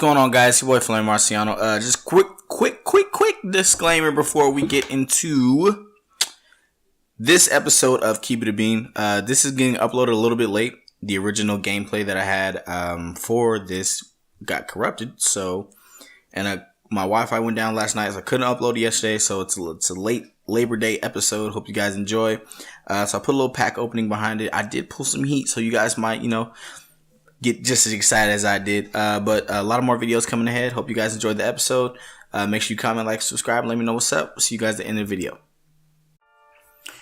going on, guys? Your boy FlammyMarciano. Just quick disclaimer before we get into this episode of Keep It a Bean. This is getting uploaded a little bit late. The original gameplay that I had for this got corrupted, my Wi-Fi went down last night, so I couldn't upload it yesterday. So it's a late Labor Day episode. Hope you guys enjoy. So I put a little pack opening behind it. I did pull some heat, so you guys might, get just as excited as I did. But a lot of more videos coming ahead. Hope you guys enjoyed the episode. Make sure you comment, like, subscribe, and let me know what's up. See you guys at the end of the video.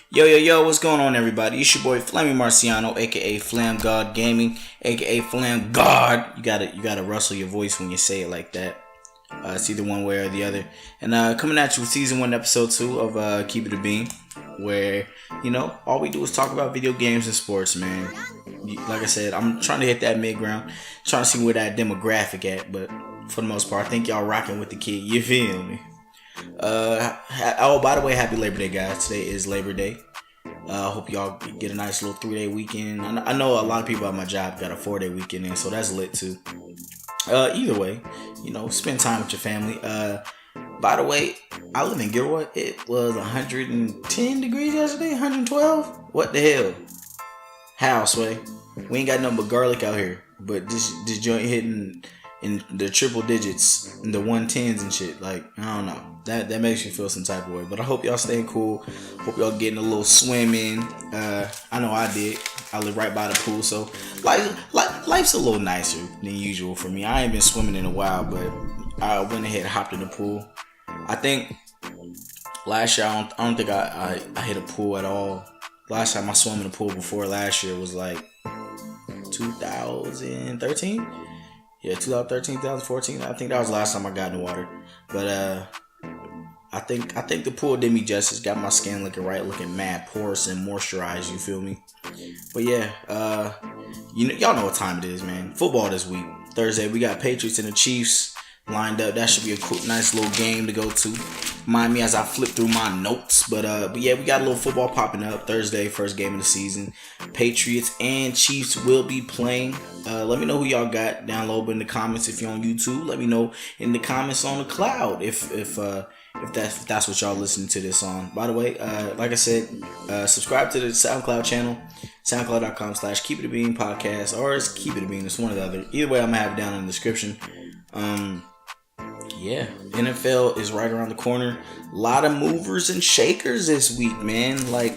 Yo, what's going on, everybody? It's your boy FlammyMarciano, aka FlamGawdGaming, aka FlamGawd. You gotta rustle your voice when you say it like that. It's either one way or the other. And coming at you with season 1, episode 2 of Keep It a Bean, where all we do is talk about video games and sports, man. Like I said, I'm trying to hit that mid ground, trying to see where that demographic at. But for the most part, I think y'all rocking with the kid. You feel me? By the way, happy Labor Day, guys. Today is Labor Day. Hope y'all get a nice little 3-day weekend. I know a lot of people at my job got a 4-day weekend in, so that's lit too. Either way, spend time with your family. By the way, I live in Gilroy. It was 110 degrees yesterday, 112. What the hell? How, Sway? We ain't got nothing but garlic out here. But this joint hitting in the triple digits, in the 110s and shit. Like, I don't know. That makes you feel some type of way. But I hope y'all staying cool. Hope y'all getting a little swim in. I know I did. I live right by the pool, so life's a little nicer than usual for me. I ain't been swimming in a while, but I went ahead and hopped in the pool. I think last year, I don't think I hit a pool at all. Last time I swam in the pool before last year was like 2013. Yeah, 2013, 2014. I think that was the last time I got in the water. But I think the pool did me justice. Got my skin looking right, looking mad porous and moisturized. You feel me? But yeah, y'all know what time it is, man. Football this week, Thursday. We got Patriots and the Chiefs lined up. That should be a cool, nice little game to go to. Mind me as I flip through my notes. But yeah, we got a little football popping up Thursday, first game of the season. Patriots and Chiefs will be playing. Let me know who y'all got down low in the comments if you're on YouTube. Let me know in the comments on the cloud if that's what y'all listening to this on. By the way, like I said, subscribe to the SoundCloud channel, soundcloud.com/keepitabean podcast, or it's Keep It a Bean. It's one or the other. Either way, I'm gonna have it down in the description. Yeah, NFL is right around the corner. A lot of movers and shakers this week, man. Like,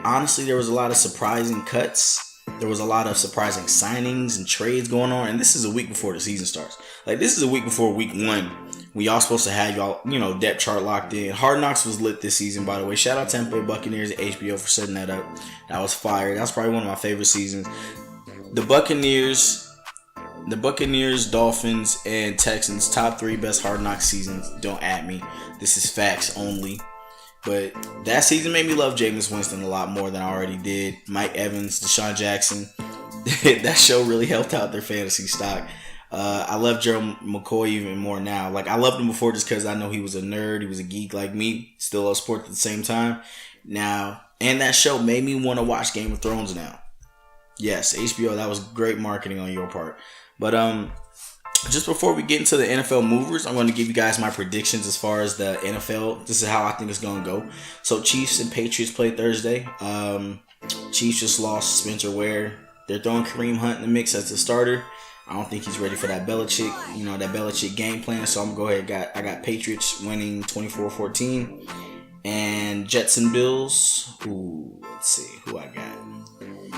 honestly, there was a lot of surprising cuts. There was a lot of surprising signings and trades going on. And this is a week before the season starts. Like, this is a week before week 1. We all supposed to have y'all, depth chart locked in. Hard Knocks was lit this season, by the way. Shout out Tampa Bay Buccaneers and HBO for setting that up. That was fire. That's probably one of my favorite seasons. The Buccaneers, Dolphins, and Texans, top 3 best Hard Knocks seasons. Don't at me. This is facts only. But that season made me love Jameis Winston a lot more than I already did. Mike Evans, Deshaun Jackson. That show really helped out their fantasy stock. I love Gerald McCoy even more now. Like, I loved him before just because I know he was a nerd. He was a geek like me. Still love sports at the same time. Now, and that show made me want to watch Game of Thrones now. Yes, HBO, that was great marketing on your part. But just before we get into the NFL movers, I'm going to give you guys my predictions as far as the NFL. This is how I think it's going to go. So Chiefs and Patriots play Thursday. Chiefs just lost Spencer Ware. They're throwing Kareem Hunt in the mix as the starter. I don't think he's ready for that Belichick, that Belichick game plan. So I'm going to go ahead. I got Patriots winning 24-14. And Jets and Bills. Ooh, let's see who I got.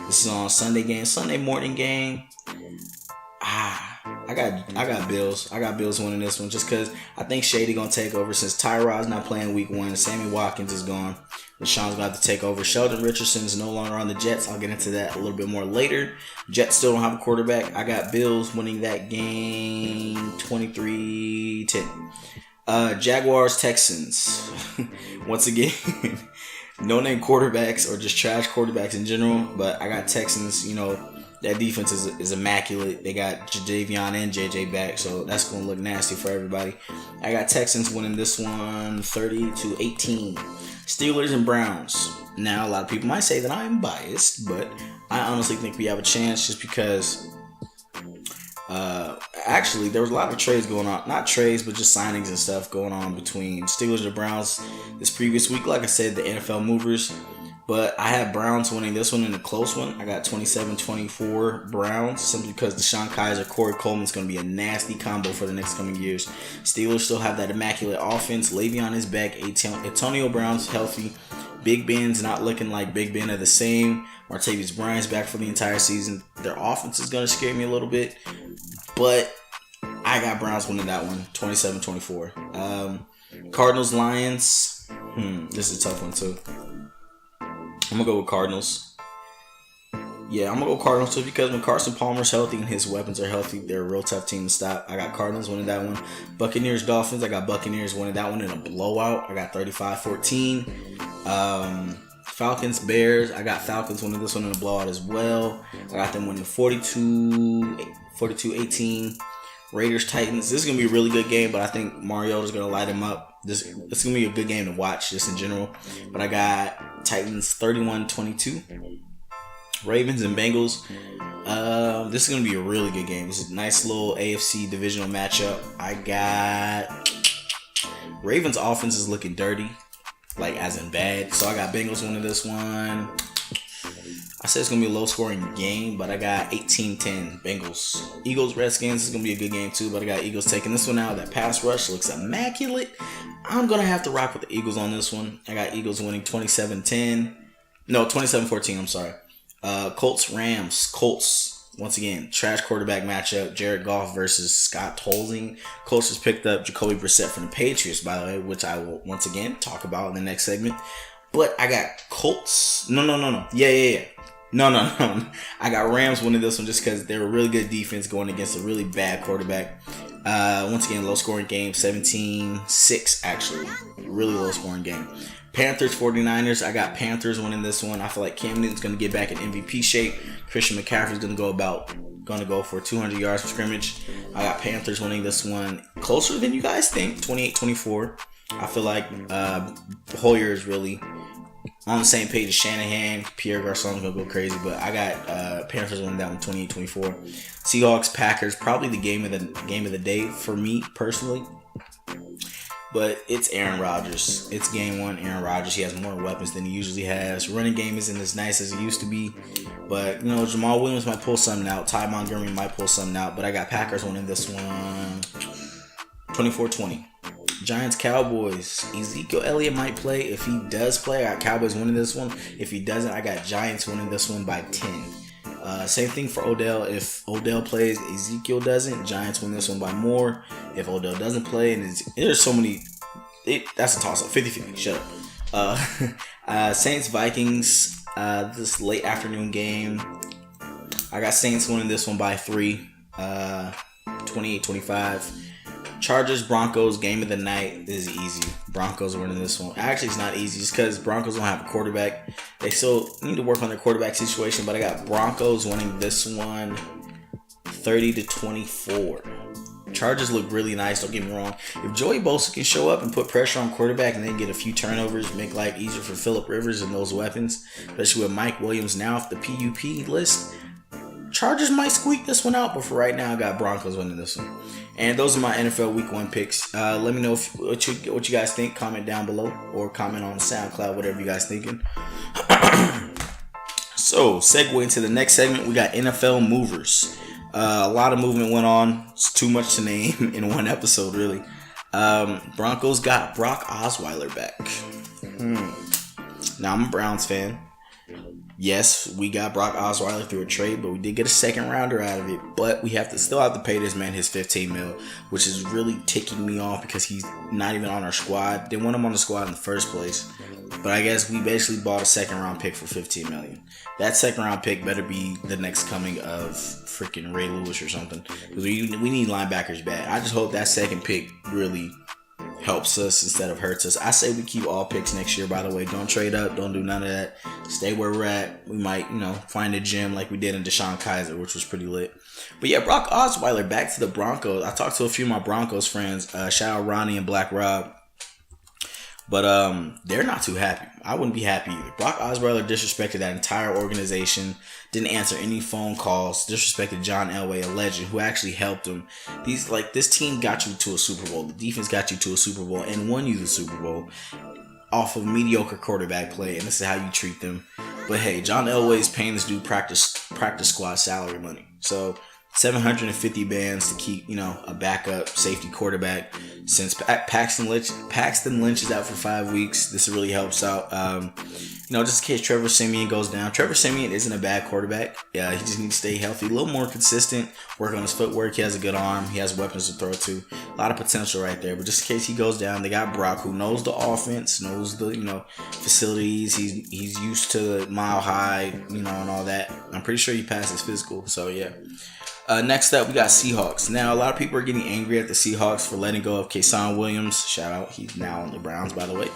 This is on Sunday morning game. I got Bills. I got Bills winning this one just because I think Shady gonna take over since Tyrod's not playing week 1. Sammy Watkins is gone. Deshaun's gonna have to take over. Sheldon Richardson is no longer on the Jets. I'll get into that a little bit more later. Jets still don't have a quarterback. I got Bills winning that game 23-10. Jaguars Texans. Once again, no name quarterbacks or just trash quarterbacks in general. But I got Texans. That defense is immaculate. They got Jadavion and JJ back, so that's going to look nasty for everybody. I got Texans winning this one 30-18. Steelers and Browns. Now, a lot of people might say that I'm biased, but I honestly think we have a chance just because actually, there was a lot of trades going on. Not trades, but just signings and stuff going on between Steelers and Browns this previous week. Like I said, the NFL movers. But I have Browns winning this one in a close one. I got 27-24 Browns, simply because Deshaun Kaiser, Corey Coleman is going to be a nasty combo for the next coming years. Steelers still have that immaculate offense. Le'Veon is back. Antonio Brown's healthy. Big Ben's not looking like Big Ben are the same. Martavis Bryant's back for the entire season. Their offense is going to scare me a little bit. But I got Browns winning that one, 27-24. Cardinals, Lions. This is a tough one too. I'm going to go with Cardinals. Yeah, I'm going to go Cardinals too, because when Carson Palmer's healthy and his weapons are healthy, they're a real tough team to stop. I got Cardinals winning that one. Buccaneers, Dolphins. I got Buccaneers winning that one in a blowout. I got 35-14. Falcons, Bears. I got Falcons winning this one in a blowout as well. I got them winning 42-18. Raiders, Titans. This is going to be a really good game, but I think Mariota's going to light them up. It's going to be a good game to watch just in general. But I got Titans 31-22. Ravens and Bengals. This is going to be a really good game. This is a nice little AFC divisional matchup. I got Ravens offense is looking dirty, like as in bad. So I got Bengals winning this one. I said it's going to be a low-scoring game, but I got 18-10 Bengals. Eagles, Redskins is going to be a good game too, but I got Eagles taking this one out. That pass rush looks immaculate. I'm going to have to rock with the Eagles on this one. I got Eagles winning 27-10. No, 27-14, I'm sorry. Colts, Rams. Colts, once again, trash quarterback matchup. Jared Goff versus Scott Tolzien. Colts just picked up Jacoby Brissett from the Patriots, by the way, which I will once again talk about in the next segment. But I got Colts. No. Yeah. No. I got Rams winning this one just because they're a really good defense going against a really bad quarterback. Once again, low scoring game, 17-6 actually. Really low scoring game. Panthers, 49ers. I got Panthers winning this one. I feel like Cam Newton's going to get back in MVP shape. Christian McCaffrey's going to go for 200 yards from scrimmage. I got Panthers winning this one closer than you guys think, 28-24. I feel like Hoyer is really on the same page as Shanahan. Pierre Garçon's going to go crazy, but I got Panthers winning that one 28-24. Seahawks, Packers, probably the game of the day for me personally. But it's Aaron Rodgers. It's game one, Aaron Rodgers. He has more weapons than he usually has. Running game isn't as nice as it used to be. But, Jamal Williams might pull something out. Ty Montgomery might pull something out. But I got Packers winning this one 24-20. Giants, Cowboys. Ezekiel Elliott might play. If he does play, I got Cowboys winning this one. If he doesn't, I got Giants winning this one by 10. Same thing for Odell. If Odell plays, Ezekiel doesn't, Giants win this one by more. If Odell doesn't play, and there's so many, that's a toss-up. 50-50, shut up. Saints, Vikings, this late afternoon game. I got Saints winning this one by 3, 28-25. Chargers, Broncos, game of the night. This is easy. Broncos winning this one. Actually, it's not easy just because Broncos don't have a quarterback. They still need to work on their quarterback situation, but I got Broncos winning this one 30-24. Chargers look really nice, don't get me wrong. If Joey Bosa can show up and put pressure on quarterback and then get a few turnovers, make life easier for Phillip Rivers and those weapons, especially with Mike Williams now off the PUP list, Chargers might squeak this one out, but for right now, I got Broncos winning this one. And those are my NFL Week 1 picks. Let me know what you guys think. Comment down below or comment on SoundCloud, whatever you guys thinking. So, segue into the next segment. We got NFL movers. A lot of movement went on. It's too much to name in one episode, really. Broncos got Brock Osweiler back. Now, I'm a Browns fan. Yes, we got Brock Osweiler through a trade, but we did get a second rounder out of it. But we still have to pay this man his $15 million, which is really ticking me off because he's not even on our squad. Didn't want him on the squad in the first place. But I guess we basically bought a second round pick for $15 million. That second round pick better be the next coming of freaking Ray Lewis or something. Because we need linebackers bad. I just hope that second pick really helps us instead of hurts us. I say we keep all picks next year, by the way. Don't trade up. Don't do none of that. Stay where we're at. We might, find a gym like we did in Deshaun Kaiser, which was pretty lit. But yeah, Brock Osweiler back to the Broncos. I talked to a few of my Broncos friends. Shout out Ronnie and Black Rob. But they're not too happy. I wouldn't be happy either. Brock Osweiler disrespected that entire organization, didn't answer any phone calls, disrespected John Elway, a legend who actually helped him. This team got you to a Super Bowl. The defense got you to a Super Bowl and won you the Super Bowl off of mediocre quarterback play, and this is how you treat them. But hey, John Elway's paying this dude practice squad salary money. So 750 bands to keep, a backup safety quarterback. Since Paxton Lynch is out for 5 weeks, this really helps out. Just in case Trevor Siemian goes down. Trevor Siemian isn't a bad quarterback. Yeah, he just needs to stay healthy, a little more consistent, work on his footwork. He has a good arm. He has weapons to throw to. A lot of potential right there. But just in case he goes down, they got Brock, who knows the offense, knows the facilities. He's used to Mile High, and all that. I'm pretty sure he passed his physical. So yeah. Next up, we got Seahawks. Now, a lot of people are getting angry at the Seahawks for letting go of Kason Williams. Shout out. He's now on the Browns, by the way.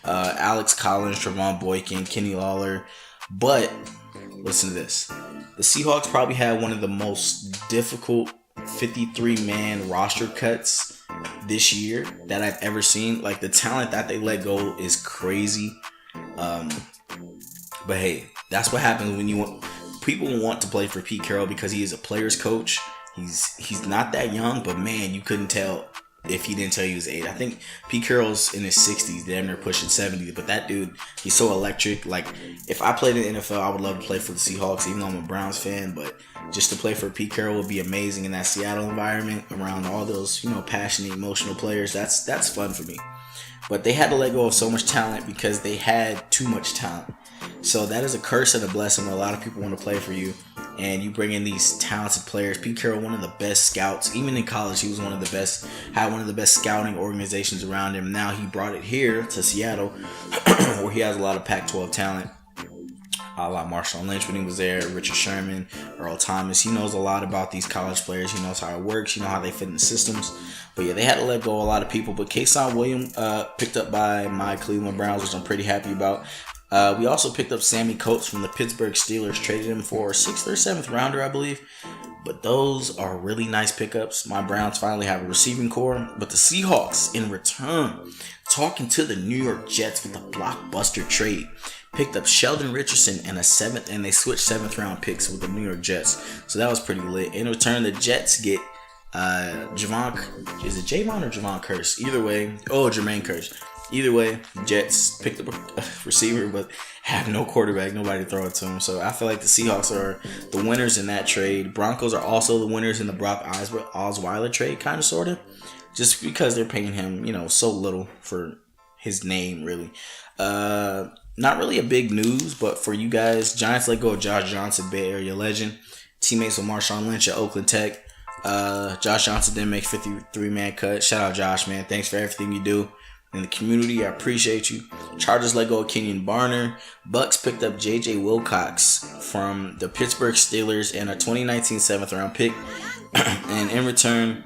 Alex Collins, Trevon Boykin, Kenny Lawler. But, listen to this. The Seahawks probably had one of the most difficult 53-man roster cuts this year that I've ever seen. Like, the talent that they let go is crazy. But hey, that's what happens when you want... People want to play for Pete Carroll because he is a player's coach. He's not that young, but man, you couldn't tell if he didn't tell you he was 8. I think Pete Carroll's in his 60s, damn near pushing 70. But that dude, he's so electric. Like, if I played in the NFL, I would love to play for the Seahawks, even though I'm a Browns fan. But just to play for Pete Carroll would be amazing in that Seattle environment around all those, passionate, emotional players. That's fun for me. But they had to let go of so much talent because they had too much talent. So that is a curse and a blessing when a lot of people want to play for you. And you bring in these talented players. Pete Carroll, one of the best scouts. Even in college, he was had one of the best scouting organizations around him. Now he brought it here to Seattle, where he has a lot of Pac-12 talent. A lot Marshawn Lynch when he was there, Richard Sherman, Earl Thomas. He knows a lot about these college players. He knows how it works. How they fit in the systems. But yeah, they had to let go of a lot of people. But Kason Williams picked up by my Cleveland Browns, which I'm pretty happy about. We also picked up Sammy Coates from the Pittsburgh Steelers, traded him for a 6th or 7th rounder, I believe. But those are really nice pickups. My Browns finally have a receiving core. But the Seahawks, in return, talking to the New York Jets with a blockbuster trade, picked up Sheldon Richardson and and they switched 7th round picks with the New York Jets. So that was pretty lit. In return, the Jets get Javon or Javon Curse? Either way, Jermaine Curse. Either way, Jets picked up a receiver but have no quarterback, nobody to throw it to him. So I feel like the Seahawks are the winners in that trade. Broncos are also the winners in the Brock Osweiler trade, kind of, sort of. Just because they're paying him, so little for his name, really. Not really a big news, but for you guys, Giants let go of Josh Johnson, Bay Area legend. Teammates with Marshawn Lynch at Oakland Tech. Josh Johnson didn't make 53-man cut. Shout out Josh, man. Thanks for everything you do in the community. I appreciate you. Chargers let go of Kenyon Barner. Bucks picked up J.J. Wilcox from the Pittsburgh Steelers and a 2019 7th round pick. And in return,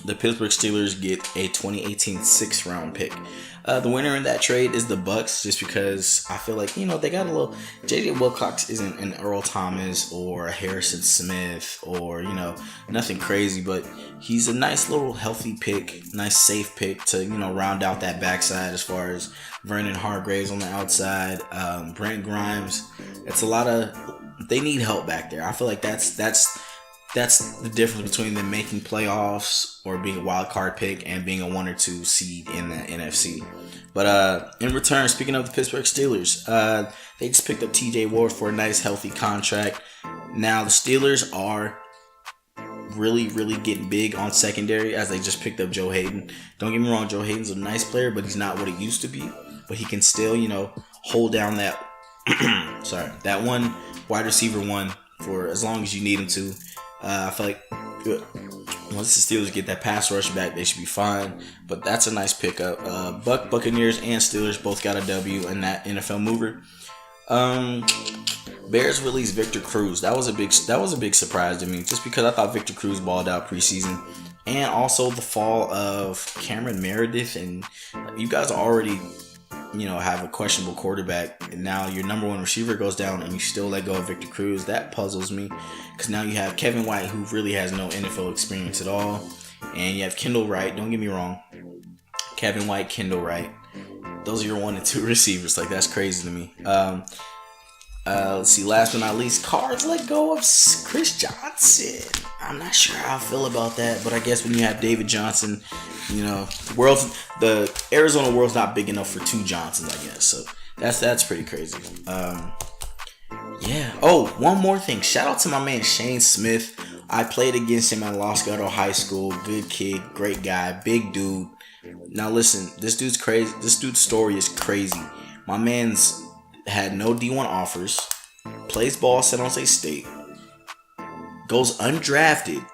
the Pittsburgh Steelers get a 2018 6th round pick. The winner in that trade is the Bucks, just because I feel like, they got a little... J.J. Wilcox isn't an Earl Thomas or a Harrison Smith or, nothing crazy, but he's a nice little healthy pick, nice safe pick to, round out that backside as far as Vernon Hargraves on the outside, Brent Grimes. It's a lot of... They need help back there. I feel like that's the difference between them making playoffs or being a wild card pick and being a 1 or 2 seed in the NFC. But in return, speaking of the Pittsburgh Steelers, they just picked up TJ Ward for a nice, healthy contract. Now, the Steelers are really, really getting big on secondary as they just picked up Joe Hayden. Don't get me wrong, Joe Hayden's a nice player, but he's not what he used to be. But he can still, hold down that that one wide receiver one for as long as you need him to. I feel like once the Steelers get that pass rush back, they should be fine. But that's a nice pickup. Buccaneers and Steelers both got a W in that NFL mover. Bears released Victor Cruz. That was a big surprise to me, just because I thought Victor Cruz balled out preseason, and also the fall of Cameron Meredith. And you guys already, have a questionable quarterback, and now your number 1 receiver goes down, and you still let go of Victor Cruz. That puzzles me, because now you have Kevin White, who really has no NFL experience at all, and you have Kendall Wright. Don't get me wrong, Kevin White, Kendall Wright. those are your 1 and 2 receivers. Like, that's crazy to me. Let's see. Last but not least, Cards let go of Chris Johnson. I'm not sure how I feel about that, but I guess when you have David Johnson, you know, the Arizona world's not big enough for 2 Johnsons, I guess. So that's pretty crazy. Yeah. Oh, one more thing. Shout out to my man Shane Smith. I played against him at Los Gatos High School. Good kid, great guy, big dude. Now listen, this dude's crazy. This dude's story is crazy. My man's had no D1 offers, plays ball at San Jose State, goes undrafted,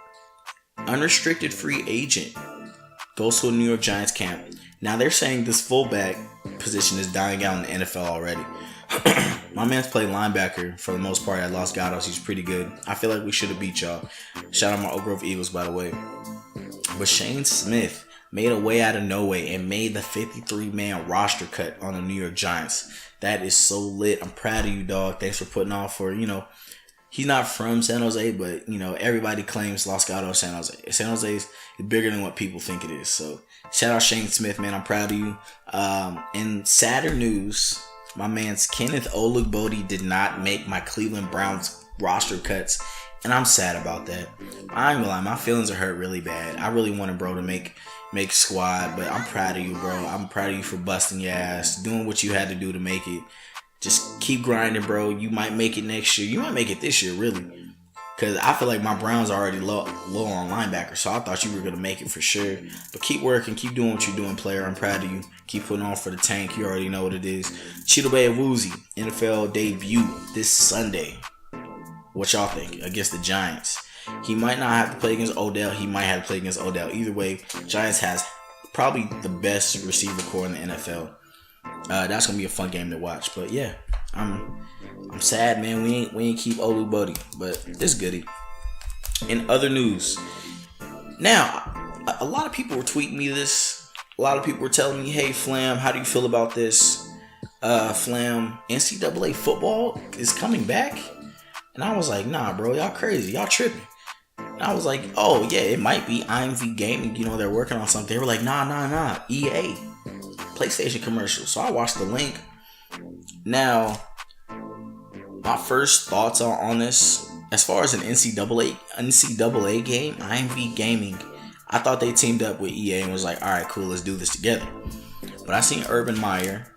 unrestricted free agent, goes to a New York Giants camp. Now they're saying this fullback position is dying out in the NFL already. My man's played linebacker for the most part at Los Gatos. He's pretty good. I feel like we should have beat y'all. Shout out my Oak Grove Eagles, by the way. But Shane Smith made a way out of no way and made the 53-man roster cut on the New York Giants. That is so lit. I'm proud of you, dog. Thanks for putting on for, you know, he's not from San Jose, but, you know, everybody claims Los Gatos, San Jose. San Jose is bigger than what people think it is. So, shout out Shane Smith, man. I'm proud of you. In sadder news, my man's Kenneth Olugbodi did not make my Cleveland Browns roster cuts, and I'm sad about that. I ain't gonna lie, my feelings are hurt really bad. I really wanted bro to make squad, but I'm proud of you, bro. I'm proud of you for busting your ass, doing what you had to do to make it. Just keep grinding, bro. You might make it next year. You might make it this year, really. Because I feel like my Browns are already low on linebacker, so I thought you were going to make it for sure. But keep working. Keep doing what you're doing, player. I'm proud of you. Keep putting on for the tank. You already know what it is. Chidobe Awuzie, NFL debut this Sunday. What y'all think? Against the Giants. He might not have to play against Odell. He might have to play against Odell. Either way, Giants has probably the best receiver core in the NFL. That's going to be a fun game to watch. But yeah, I'm sad, man. We ain't keep Olugbodi, but it's goody. In other news, now a lot of people were tweeting me this. A lot of people were telling me, "Hey, Flam, how do you feel about this? Flam, NCAA football is coming back." And I was like, "Nah, bro, y'all crazy, y'all tripping." And I was like, "Oh yeah, it might be IMV Gaming. You know, they're working on something." They were like, "Nah, EA, PlayStation commercial." So I watched the link. Now, my first thoughts on this, as far as an NCAA game, IMV Gaming, I thought they teamed up with EA and was like, all right, cool, let's do this together. But I seen Urban Meyer,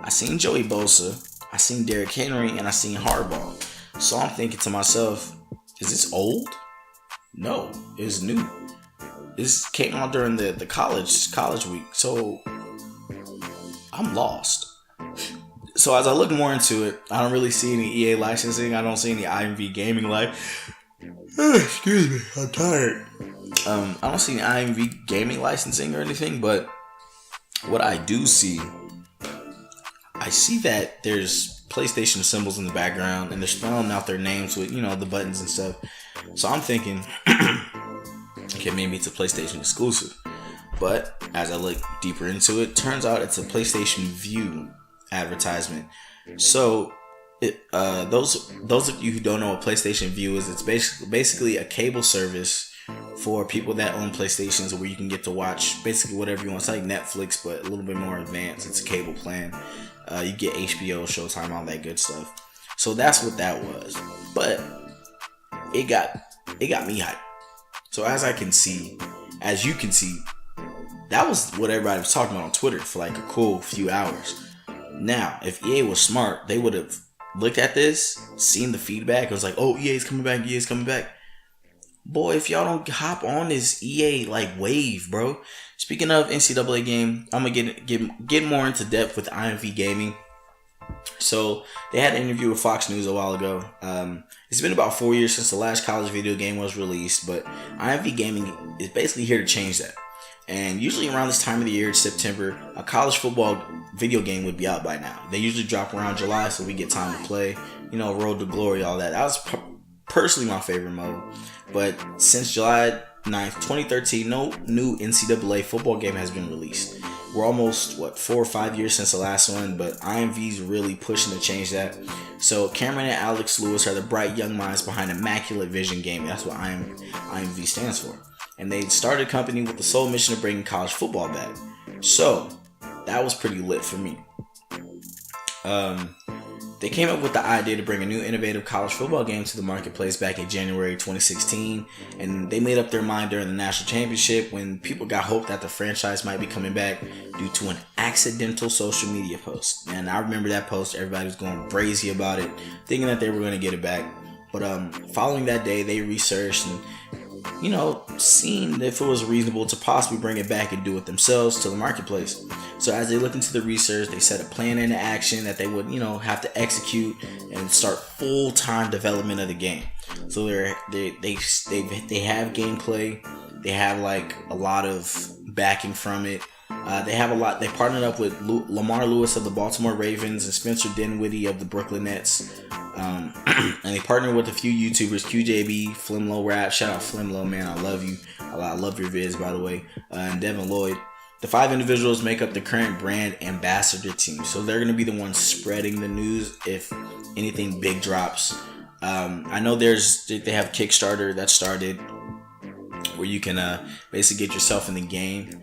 I seen Joey Bosa, I seen Derrick Henry, and I seen Harbaugh. So I'm thinking to myself, is this old? No, it's new. This came out during the college week, so I'm lost. So as I look more into it, I don't really see any EA licensing. I don't see any IMV Gaming excuse me, I'm tired. I don't see any IMV Gaming licensing or anything, but what I do see, I see that there's PlayStation symbols in the background and they're spelling out their names with, you know, the buttons and stuff. So I'm thinking, okay, maybe it's a PlayStation exclusive. But as I look deeper into it, turns out it's a PlayStation View advertisement. So those of you who don't know what PlayStation View is, it's basically a cable service for people that own PlayStations, where you can get to watch basically whatever you want. It's like Netflix, but a little bit more advanced. It's a cable plan. You get HBO, Showtime, all that good stuff. So that's what that was. But it got me hyped. So as you can see, that was what everybody was talking about on Twitter for like a cool few hours. Now, if EA was smart, they would have looked at this, seen the feedback, and was like, oh, EA's coming back. Boy, if y'all don't hop on this EA like wave, bro. Speaking of NCAA game, I'm gonna get more into depth with IMV Gaming. So they had an interview with Fox News a while ago. It's been about 4 years since the last college video game was released, but IMV Gaming is basically here to change that. And usually around this time of the year, it's September, a college football video game would be out by now. They usually drop around July, so we get time to play. You know, Road to Glory, all that. That was personally my favorite mode. But since July 9th, 2013, no new NCAA football game has been released. We're almost, 4 or 5 years since the last one, but IMV's really pushing to change that. So Cameron and Alex Lewis are the bright young minds behind Immaculate Vision Gaming. That's what IMV stands for. And they started a company with the sole mission of bringing college football back. So, that was pretty lit for me. They came up with the idea to bring a new innovative college football game to the marketplace back in January 2016, and they made up their mind during the national championship when people got hope that the franchise might be coming back due to an accidental social media post. And I remember that post, everybody was going crazy about it, thinking that they were going to get it back. But following that day, they researched and seen if it was reasonable to possibly bring it back and do it themselves to the marketplace. So as they looked into the research, they set a plan into action that they would, have to execute and start full-time development of the game. So they have gameplay, they have like a lot of backing from it. They partnered up with Lamar Lewis of the Baltimore Ravens and Spencer Dinwiddie of the Brooklyn Nets. And they partnered with a few YouTubers, QJB, Flimlo Rap. Shout out Flimlo, man. I love you. I love your vids, by the way. And Devin Lloyd. The 5 individuals make up the current brand ambassador team. So they're going to be the ones spreading the news if anything big drops. I know they have Kickstarter that started where you can basically get yourself in the game.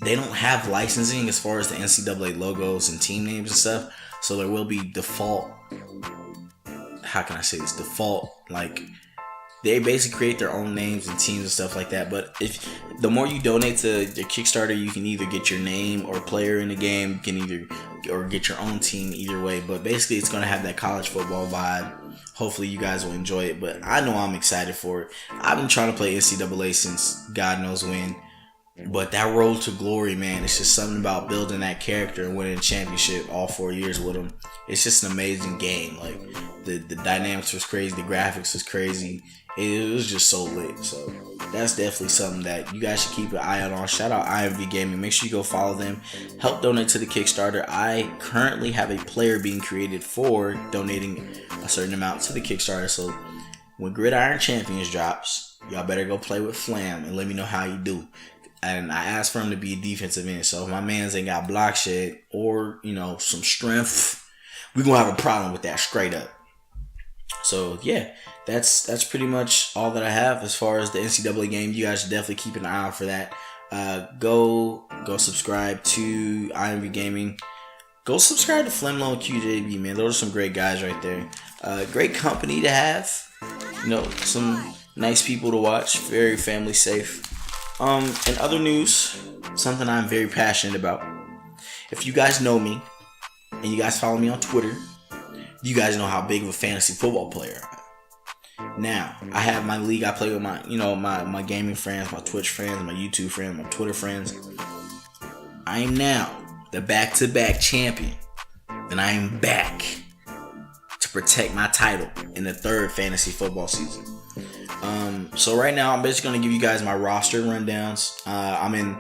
They don't have licensing as far as the NCAA logos and team names and stuff. So there will be default, like they basically create their own names and teams and stuff like that. But if the more you donate to the Kickstarter, you can either get your name or player in the game. You can get your own team, either way. But basically it's going to have that college football vibe. Hopefully you guys will enjoy it, but I know I'm excited for it. I've been trying to play NCAA since God knows when. But that road to glory, man, it's just something about building that character and winning a championship all 4 years with them. It's just an amazing game. Like, the dynamics was crazy. The graphics was crazy. It was just so lit. So that's definitely something that you guys should keep an eye out on. Shout out IMVGaming. Make sure you go follow them. Help donate to the Kickstarter. I currently have a player being created for donating a certain amount to the Kickstarter. So when Gridiron Champions drops, y'all better go play with Flam and let me know how you do. And I asked for him to be a defensive end. So if my man's ain't got block shed or, some strength, we're going to have a problem with that straight up. So, yeah, that's pretty much all that I have as far as the NCAA game. You guys should definitely keep an eye out for that. Go subscribe to IMV Gaming. Go subscribe to Flimlo and QJB, man. Those are some great guys right there. Great company to have. Some nice people to watch. Very family safe. In other news, something I'm very passionate about. If you guys know me and you guys follow me on Twitter, you guys know how big of a fantasy football player I am. Now, I have my league I play with my gaming friends, my Twitch friends, my YouTube friends, my Twitter friends. I am now the back-to-back champion, and I am back to protect my title in the 3rd fantasy football season. So right now I'm basically going to give you guys my roster rundowns. I'm in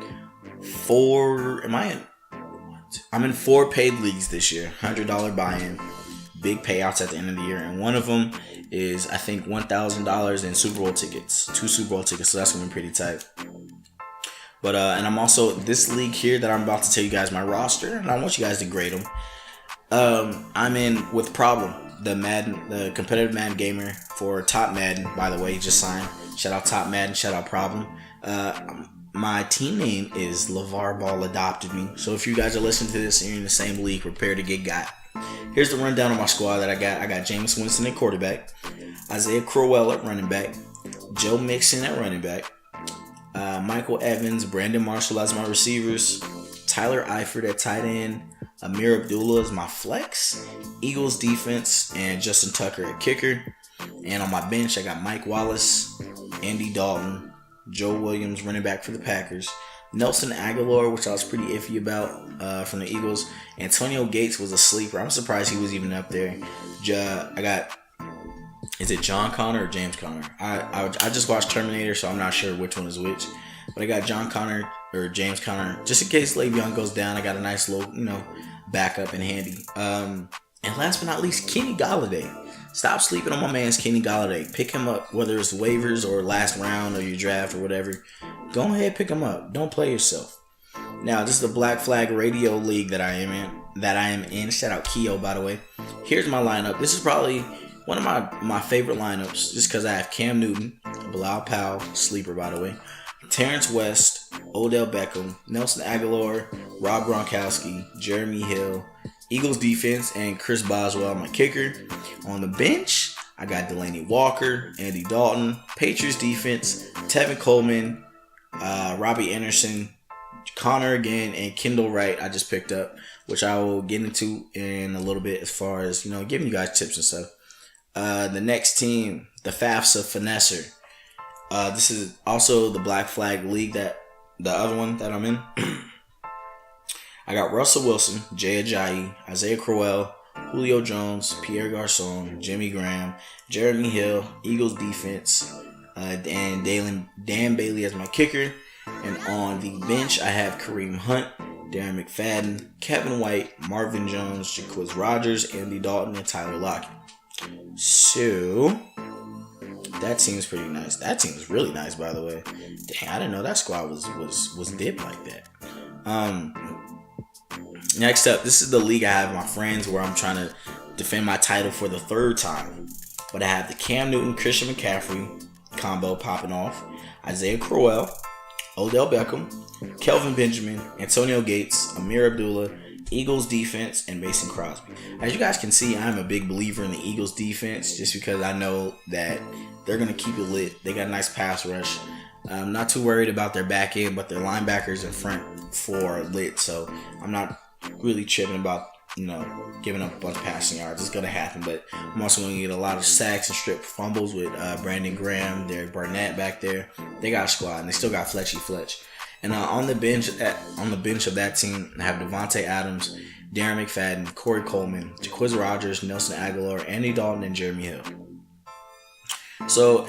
4 paid leagues this year, $100 buy-in, big payouts at the end of the year, and one of them is I think $1,000 in Super Bowl tickets, 2 Super Bowl tickets, so that's going to be pretty tight. But and I'm also this league here that I'm about to tell you guys my roster, and I want you guys to grade them. I'm in with Problem, the competitive Madden gamer for Top Madden. By the way, he just signed. Shout out Top Madden. Shout out Problem. My team name is LeVar Ball adopted me. So if you guys are listening to this and you're in the same league, prepare to get got. Here's the rundown of my squad that I got. I got Jameis Winston at quarterback, Isaiah Crowell at running back, Joe Mixon at running back, Michael Evans, Brandon Marshall as my receivers, Tyler Eifert at tight end, Amir Abdullah is my flex, Eagles defense, and Justin Tucker at kicker. And on my bench, I got Mike Wallace, Andy Dalton, Joe Williams, running back for the Packers, Nelson Aguilar, which I was pretty iffy about from the Eagles. Antonio Gates was a sleeper. I'm surprised he was even up there. I got, is it John Connor or James Connor? I just watched Terminator, so I'm not sure which one is which. But I got John Connor or James Connor. Just in case Le'Veon goes down, I got a nice little, backup and handy. And last but not least, Kenny Golladay. Stop sleeping on my man's Kenny Golladay. Pick him up, whether it's waivers or last round or your draft or whatever. Go ahead, pick him up. Don't play yourself. Now, this is the Black Flag Radio League that I am in. Shout out Keo, by the way. Here's my lineup. This is probably one of my favorite lineups, just because I have Cam Newton, Bilal Powell, sleeper, by the way, Terrence West, Odell Beckham, Nelson Aguilar, Rob Gronkowski, Jeremy Hill, Eagles defense, and Chris Boswell, my kicker. On the bench, I got Delaney Walker, Andy Dalton, Patriots defense, Tevin Coleman, Robbie Anderson, Connor again, and Kendall Wright I just picked up, which I will get into in a little bit as far as, giving you guys tips and stuff. The next team, the FAFSA Finesser. This is also the Black Flag League, that the other one that I'm in. I got Russell Wilson, Jay Ajayi, Isaiah Crowell, Julio Jones, Pierre Garçon, Jimmy Graham, Jeremy Hill, Eagles defense, and Dan Bailey as my kicker. And on the bench, I have Kareem Hunt, Darren McFadden, Kevin White, Marvin Jones, Jacquizz Rodgers, Andy Dalton, and Tyler Lockett. So that seems pretty nice. That seems really nice, by the way. Dang, I didn't know that squad was dipped like that. Next up, this is the league I have my friends where I'm trying to defend my title for the third time. But I have the Cam Newton, Christian McCaffrey combo popping off, Isaiah Crowell, Odell Beckham, Kelvin Benjamin, Antonio Gates, Amir Abdullah, Eagles defense, and Mason Crosby. As you guys can see, I'm a big believer in the Eagles defense just because I know that they're going to keep it lit. They got a nice pass rush. I'm not too worried about their back end, but their linebackers in front four are lit, so I'm not really tripping about giving up a bunch of passing yards. It's going to happen, but I'm also going to get a lot of sacks and strip fumbles with Brandon Graham, Derek Barnett back there. They got a squad, and they still got Fletchy Fletch. And on the bench of that team, I have Devontae Adams, Darren McFadden, Corey Coleman, Jacquizz Rodgers, Nelson Aguilar, Andy Dalton, and Jeremy Hill. So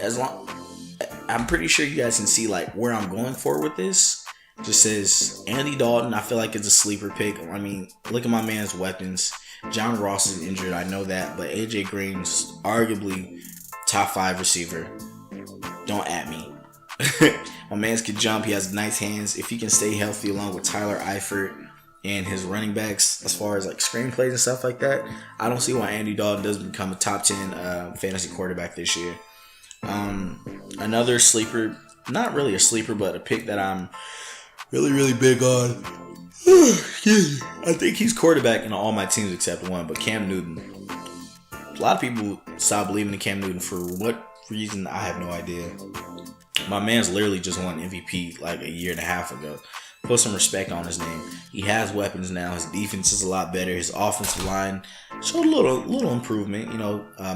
I'm pretty sure you guys can see where I'm going for with this. Just says Andy Dalton, I feel like it's a sleeper pick. I mean, look at my man's weapons. John Ross is injured, I know that, but AJ Green's arguably top 5 receiver. Don't at me. My man's can jump. He has nice hands. If he can stay healthy along with Tyler Eifert and his running backs as far as screenplays and stuff like that, I don't see why Andy Dalton doesn't become a top 10 fantasy quarterback this year. Another sleeper, not really a sleeper, but a pick that I'm really, really big on. I think he's quarterback in all my teams except one, but Cam Newton. A lot of people stopped believing in Cam Newton for what reason, I have no idea. My man's literally just won MVP a year and a half ago. Put some respect on his name. He has weapons now. His defense is a lot better. His offensive line showed a little improvement.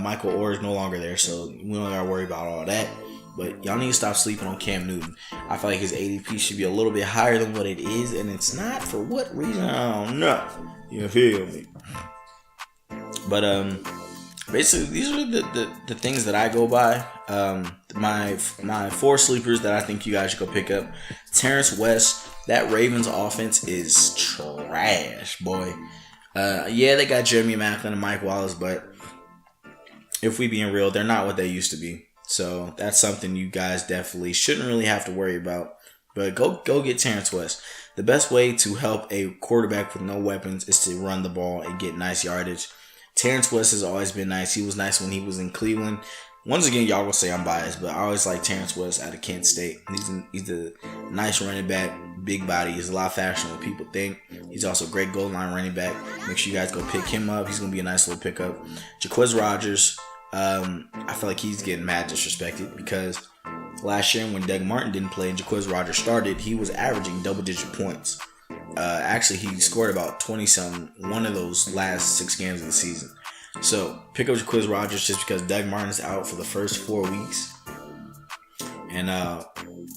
Michael Orr is no longer there, so we don't gotta worry about all that. But y'all need to stop sleeping on Cam Newton. I feel like his ADP should be a little bit higher than what it is, and it's not. For what reason? I don't know. You feel me? But basically, these are the things that I go by. My 4 sleepers that I think you guys should go pick up. Terrence West. That Ravens offense is trash, boy. Yeah, they got Jeremy Maclin and Mike Wallace, but if we being real, they're not what they used to be. So that's something you guys definitely shouldn't really have to worry about. But go get Terrence West. The best way to help a quarterback with no weapons is to run the ball and get nice yardage. Terrence West has always been nice. He was nice when he was in Cleveland. Once again, y'all will say I'm biased, but I always like Terrence West out of Kent State. He's a nice running back, big body. He's a lot faster than what people think. He's also a great goal line running back. Make sure you guys go pick him up. He's going to be a nice little pickup. Jacquizz Rodgers, I feel like he's getting mad disrespected because last year when Doug Martin didn't play and Jacquizz Rodgers started, he was averaging double-digit points. Actually, he scored about 20-something one of those last 6 games of the season. So, pick up Jacquizz Rodgers just because Doug Martin's out for the first 4 weeks. And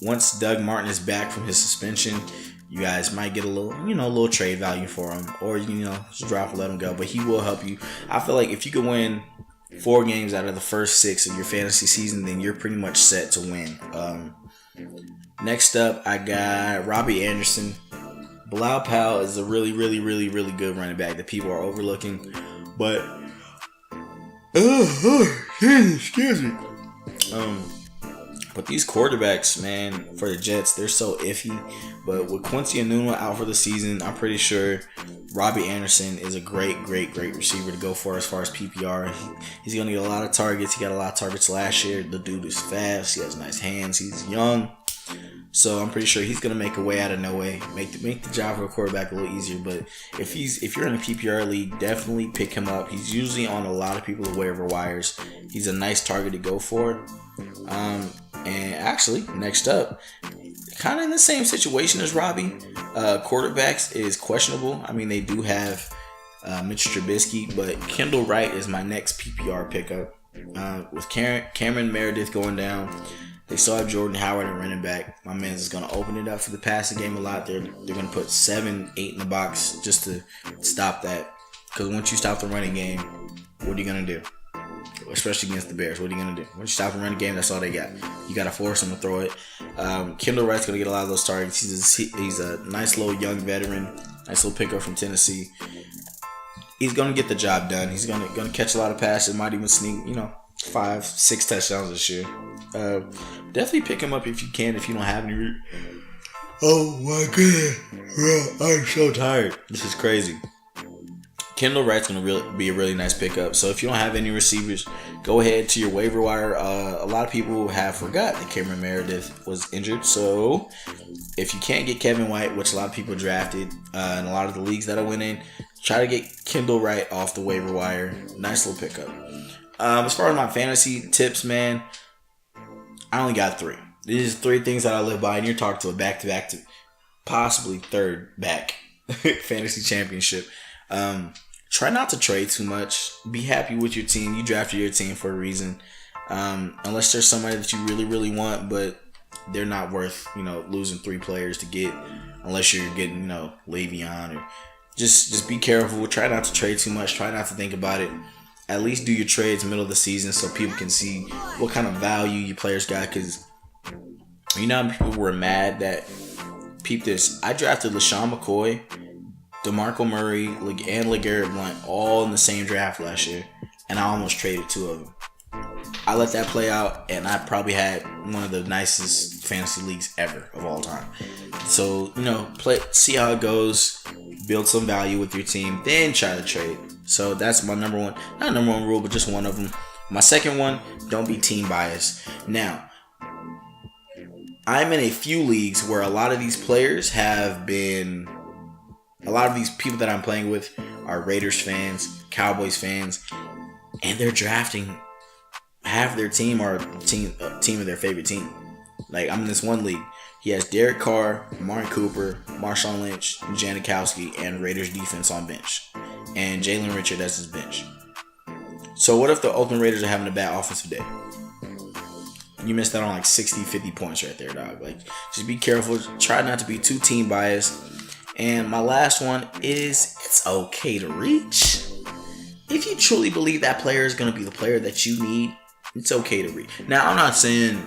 once Doug Martin is back from his suspension, you guys might get a little trade value for him. Or, just drop and let him go. But he will help you. I feel like if you could win 4 games out of the first 6 of your fantasy season, then you're pretty much set to win. Next up, I got Robbie Anderson. Bilal Powell is a really, really, really, really good running back that people are overlooking. But excuse me. But these quarterbacks, man, for the Jets, they're so iffy. But with Quincy Enunwa out for the season, I'm pretty sure Robbie Anderson is a great receiver to go for as far as PPR. He's going to get a lot of targets. He got a lot of targets last year. The dude is fast. He has nice hands. He's young. So I'm pretty sure he's gonna make a way out of no way, make the job of a quarterback a little easier. But if you're in a PPR league, definitely pick him up. He's usually on a lot of people's waiver wires. He's a nice target to go for. And actually, next up, kind of in the same situation as Robbie, quarterbacks is questionable. I mean, they do have Mitch Trubisky, but Kendall Wright is my next PPR pickup. With Cameron Meredith going down, they still have Jordan Howard and running back. My man's is going to open it up for the passing game a lot. They're going to put 7, 8 in the box just to stop that. Because once you stop the running game, what are you going to do? Especially against the Bears, what are you going to do? Once you stop the running game, that's all they got. You got to force them to throw it. Kendall Wright's going to get a lot of those targets. He's a nice little young veteran, nice little pickup from Tennessee. He's going to get the job done. He's going to catch a lot of passes. Might even sneak, 5, 6 touchdowns this year. Definitely pick him up if you can, if you don't have any. Oh my goodness, bro, I'm so tired. This is crazy. Kendall Wright's going to be a really nice pickup. So if you don't have any receivers, go ahead to your waiver wire. A lot of people have forgot that Cameron Meredith was injured. So if you can't get Kevin White, which a lot of people drafted in a lot of the leagues that I went in, try to get Kendall Wright off the waiver wire. Nice little pickup. As far as my fantasy tips, man, I only got 3. These are 3 things that I live by, and you're talking to a back-to-back to possibly third back fantasy championship. Try not to trade too much. Be happy with your team. You drafted your team for a reason. Unless there's somebody that you really, really want, but they're not worth, losing 3 players to get. Unless you're getting, Le'Veon or just be careful. Try not to trade too much. Try not to think about it. At least do your trades middle of the season so people can see what kind of value your players got. Because people were mad that, peep this, I drafted LaShawn McCoy, DeMarco Murray, and LeGarrette Blount all in the same draft last year, and I almost traded 2 of them. I let that play out, and I probably had one of the nicest fantasy leagues ever of all time. So, see how it goes, build some value with your team, then try to trade. So that's my number one, not number one rule, but just one of them. My second one, don't be team biased. Now, I'm in a few leagues where a lot of these players have been, a lot of these people that I'm playing with are Raiders fans, Cowboys fans, and they're drafting half their team or team of their favorite team. Like, I'm in this one league. He has Derek Carr, Amari Cooper, Marshawn Lynch, Janikowski, and Raiders defense on bench. And Jalen Richard as his bench. So what if the Oakland Raiders are having a bad offensive day? You missed out on like 60, 50 points right there, dog. Like, just be careful. Try not to be too team biased. And my last one is, it's okay to reach. If you truly believe that player is going to be the player that you need, it's okay to reach. Now, I'm not saying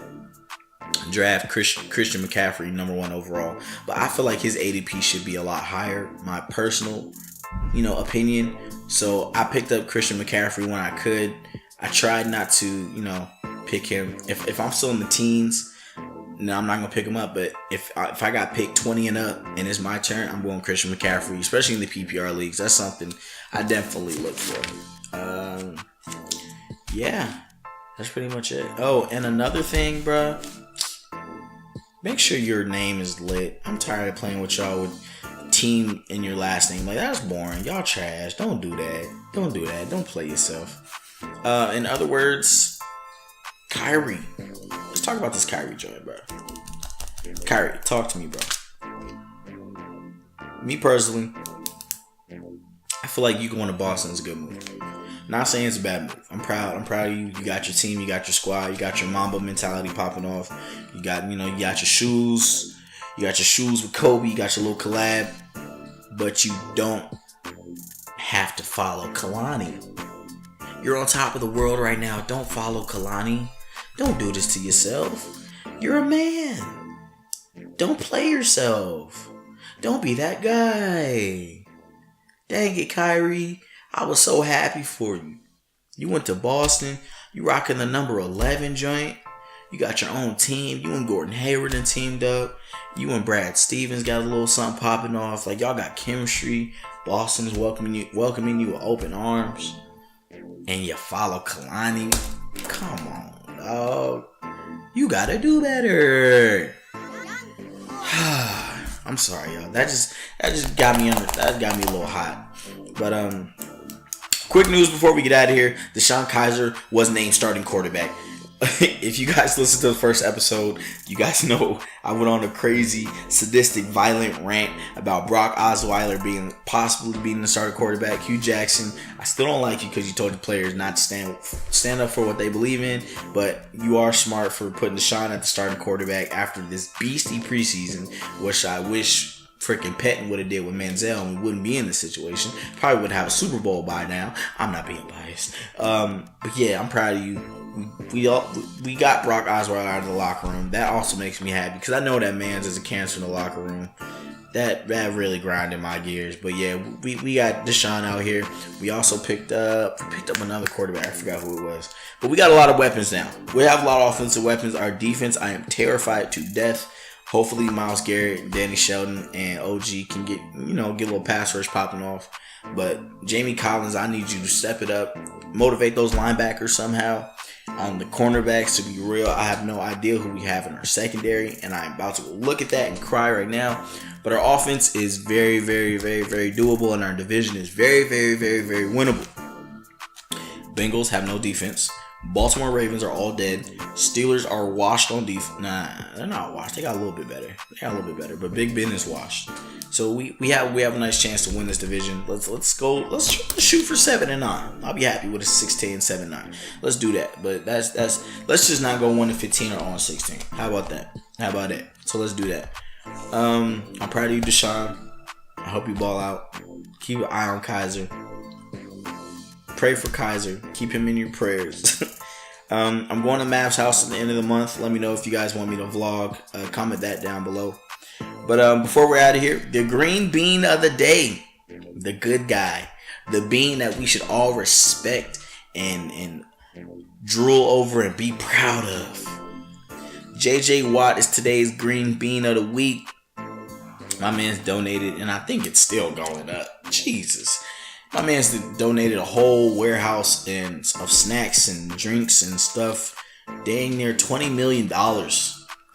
draft Christian McCaffrey number 1 overall, but I feel like his ADP should be a lot higher. My personal, opinion. So I picked up Christian McCaffrey when I could. I tried not to, pick him. If I'm still in the teens, no, I'm not gonna pick him up. But if I got picked 20 and up and it's my turn, I'm going Christian McCaffrey, especially in the PPR leagues. That's something I definitely look for. Yeah, that's pretty much it. Oh, and another thing, bruh. Make sure your name is lit. I'm tired of playing with y'all with team in your last name. Like, that's boring. Y'all trash. Don't do that. Don't do that. Don't play yourself. In other words, Kyrie. Let's talk about this Kyrie joint, bro. Kyrie, talk to me, bro. Me personally, I feel like you going to Boston is a good move. Not saying it's a bad move. I'm proud of you. You got your team, you got your squad, you got your Mamba mentality popping off. You got, you got your shoes. You got your shoes with Kobe, you got your little collab. But you don't have to follow Kalani. You're on top of the world right now. Don't follow Kalani. Don't do this to yourself. You're a man. Don't play yourself. Don't be that guy. Dang it, Kyrie. I was so happy for you. You went to Boston. You rocking the number 11 joint. You got your own team. You and Gordon Hayward and teamed up. You and Brad Stevens got a little something popping off. Like, y'all got chemistry. Boston's welcoming you with open arms. And you follow Kalani. Come on, dog. You gotta do better. I'm sorry, y'all. That just got me a little hot. But quick news before we get out of here: Deshaun Kaiser was named starting quarterback. If you guys listened to the first episode, you guys know I went on a crazy, sadistic, violent rant about Brock Osweiler possibly being the starting quarterback. Hugh Jackson, I still don't like you because you told the players not to stand up for what they believe in, but you are smart for putting Deshaun at the starting quarterback after this beastie preseason, which I wish freaking Pettin would have did with Manziel, and we wouldn't be in this situation. Probably would have a Super Bowl by now. I'm not being biased. But yeah, I'm proud of you. We got Brock Osweiler out of the locker room. That also makes me happy because I know that man's is a cancer in the locker room. That really grinded my gears. But yeah, we got Deshaun out here. We also picked up another quarterback. I forgot who it was. But we got a lot of weapons now. We have a lot of offensive weapons. Our defense, I am terrified to death. Hopefully Myles Garrett, Danny Shelton, and OG can get a little pass rush popping off. But Jamie Collins, I need you to step it up. Motivate those linebackers somehow. On the cornerbacks, to be real, I have no idea who we have in our secondary, and I'm about to go look at that and cry right now. But our offense is very, very, very, very doable, and our division is very, very, very, very winnable. Bengals have no defense. Baltimore Ravens are all dead. Steelers are washed on defense. Nah, they're not washed. They got a little bit better. But Big Ben is washed. So we have a nice chance to win this division. Let's shoot for 7-9. I'll be happy with a 16-7-9. Let's do that. But let's just not go 1-15 or 0-16. How about that? So let's do that. I'm proud of you, Deshaun. I hope you ball out. Keep an eye on Kaiser. Pray for Kaiser. Keep him in your prayers. I'm going to Mav's house at the end of the month. Let me know if you guys want me to vlog. Comment that down below. But before we're out of here, the green bean of the day. The good guy. The bean that we should all respect and drool over and be proud of. JJ Watt is today's green bean of the week. My man's donated, and I think it's still going up. Jesus. My man's donated a whole warehouse of snacks and drinks and stuff. Dang near $20 million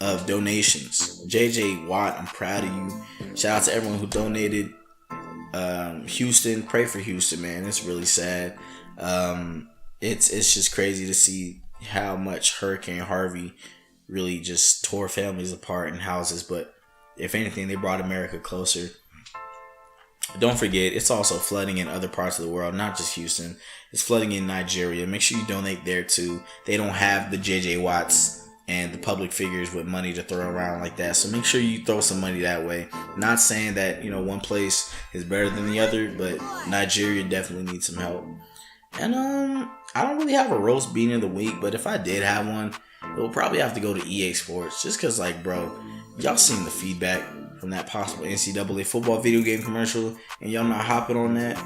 of donations. JJ Watt, I'm proud of you. Shout out to everyone who donated. Houston, pray for Houston, man. It's really sad. It's just crazy to see how much Hurricane Harvey really just tore families apart and houses. But if anything, they brought America closer. Don't forget, it's also flooding in other parts of the world, not just Houston. It's flooding in Nigeria. Make sure you donate there too. They don't have the JJ Watts and the public figures with money to throw around like that. So make sure you throw some money that way. Not saying that, one place is better than the other, but Nigeria definitely needs some help. And I don't really have a roast bean of the week, but if I did have one, it will probably have to go to EA Sports. Just because, y'all seen the feedback from that possible NCAA football video game commercial, and y'all not hopping on that?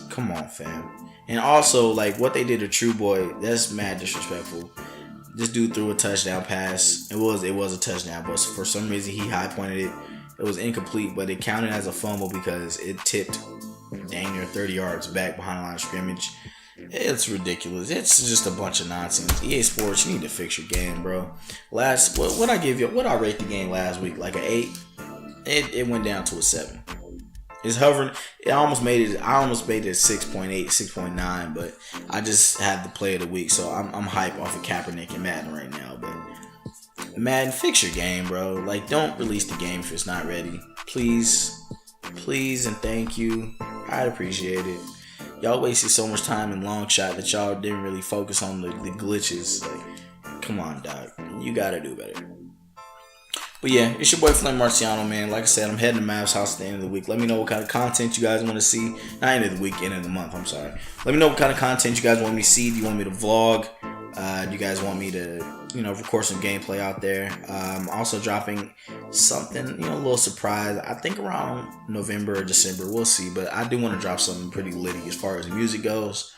Come on, fam. And also, what they did to True Boy, that's mad disrespectful. This dude threw a touchdown pass. It was a touchdown, but for some reason he high pointed it. It was incomplete, but it counted as a fumble because it tipped dang near 30 yards back behind the line of scrimmage. It's ridiculous. It's just a bunch of nonsense. EA Sports, you need to fix your game, bro. What I give you? What I rate the game last week? Like an 8. It went down to a 7. It's hovering. I almost made it 6.8, 6.9, but I just had the play of the week, so I'm hype off of Kaepernick and Madden right now. But Madden, fix your game, bro. Don't release the game if it's not ready. Please, and thank you. I'd appreciate it. Y'all wasted so much time in long shot that y'all didn't really focus on the glitches. Come on, dog. You gotta do better. But yeah, it's your boy FlammyMarciano, man. Like I said, I'm heading to Mav's house at the end of the week. Let me know what kind of content you guys want to see. Not end of the week, end of the month, I'm sorry. Let me know what kind of content you guys want me to see. Do you want me to vlog? Do you guys want me to, record some gameplay out there? Also dropping something, a little surprise. I think around November or December. We'll see. But I do want to drop something pretty litty as far as the music goes.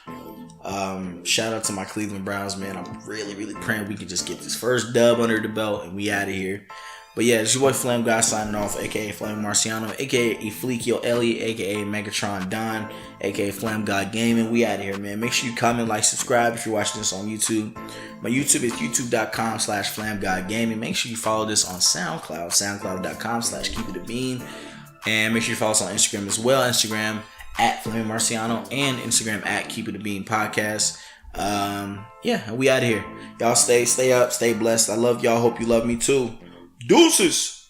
Shout out to my Cleveland Browns, man. I'm really, really praying we can just get this first dub under the belt and we out of here. But yeah, it's your boy Flam God signing off, aka FlammyMarciano, aka Efleekio Ellie, aka Megatron Don, aka FlamGawdGaming. We out of here, man. Make sure you comment, like, subscribe if you're watching this on YouTube. My YouTube is youtube.com/FlamGawdGaming. Make sure you follow this on SoundCloud, soundcloud.com/keepitabean. And make sure you follow us on Instagram as well. Instagram at FlammyMarciano and Instagram at Keep It a Bean Podcast. Yeah, we out of here. Y'all stay up, stay blessed. I love y'all. Hope you love me too. Deuces.